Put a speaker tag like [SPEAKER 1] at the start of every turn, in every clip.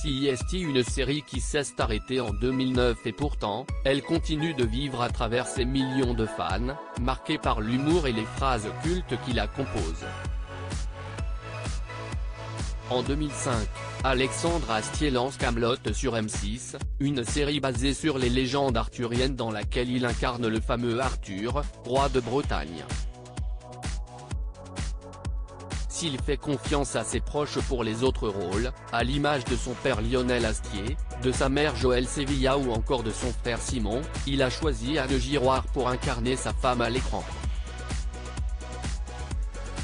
[SPEAKER 1] CIST, une série qui s'est arrêtée en 2009 et pourtant, elle continue de vivre à travers ses millions de fans, marqués par l'humour et les phrases cultes qui la composent. En 2005, Alexandre Astier lance Kaamelott sur M6, une série basée sur les légendes arthuriennes dans laquelle il incarne le fameux Arthur, roi de Bretagne. S'il fait confiance à ses proches pour les autres rôles, à l'image de son père Lionel Astier, de sa mère Joëlle Sevilla ou encore de son frère Simon, il a choisi Anne Giroir pour incarner sa femme à l'écran.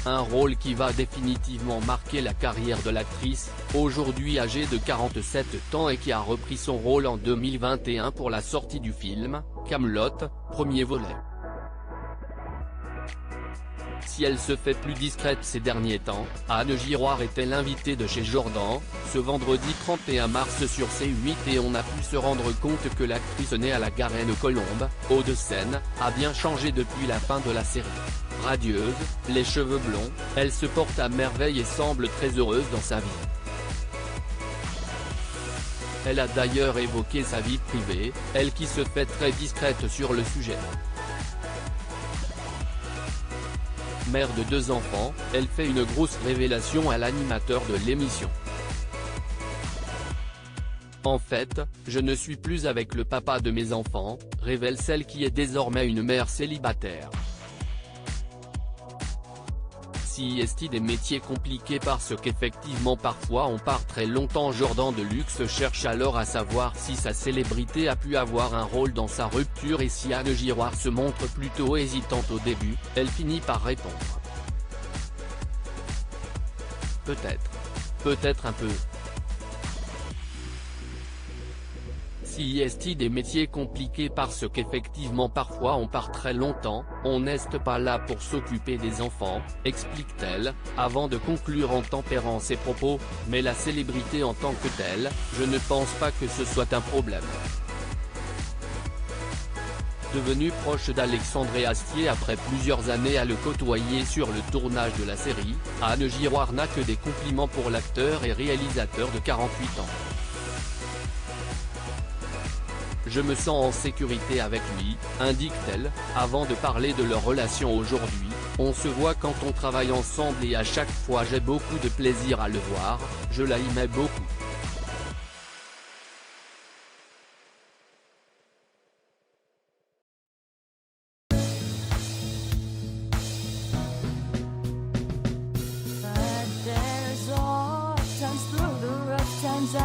[SPEAKER 1] Un rôle qui va définitivement marquer la carrière de l'actrice, aujourd'hui âgée de 47 ans et qui a repris son rôle en 2021 pour la sortie du film, Kaamelott, premier volet. Si elle se fait plus discrète ces derniers temps, Anne Giroir était l'invitée de chez Jordan, ce vendredi 31 mars sur C8 et on a pu se rendre compte que l'actrice née à la Garenne-Colombes, Hauts-de-Seine, a bien changé depuis la fin de la série. Radieuse, les cheveux blonds, elle se porte à merveille et semble très heureuse dans sa vie. Elle a d'ailleurs évoqué sa vie privée, elle qui se fait très discrète sur le sujet. Mère de 2 enfants, elle fait une grosse révélation à l'animateur de l'émission. En fait, je ne suis plus avec le papa de mes enfants, révèle celle qui est désormais une mère célibataire. CIST, des métiers compliqués parce qu'effectivement parfois on part très longtemps. Jordan de Luxe cherche alors à savoir si sa célébrité a pu avoir un rôle dans sa rupture et si Anne Giroir se montre plutôt hésitante au début, elle finit par répondre. Peut-être un peu. CIST, des métiers compliqués parce qu'effectivement parfois on part très longtemps, on n'est pas là pour s'occuper des enfants, explique-t-elle, avant de conclure en tempérant ses propos, mais la célébrité en tant que telle, je ne pense pas que ce soit un problème. Devenue proche d'Alexandre Astier après plusieurs années à le côtoyer sur le tournage de la série, Anne Giroir n'a que des compliments pour l'acteur et réalisateur de 48 ans. Je me sens en sécurité avec lui, indique-t-elle, avant de parler de leur relation aujourd'hui, on se voit quand on travaille ensemble et à chaque fois j'ai beaucoup de plaisir à le voir, je l'aimais beaucoup.
[SPEAKER 2] But there's all times through the rough times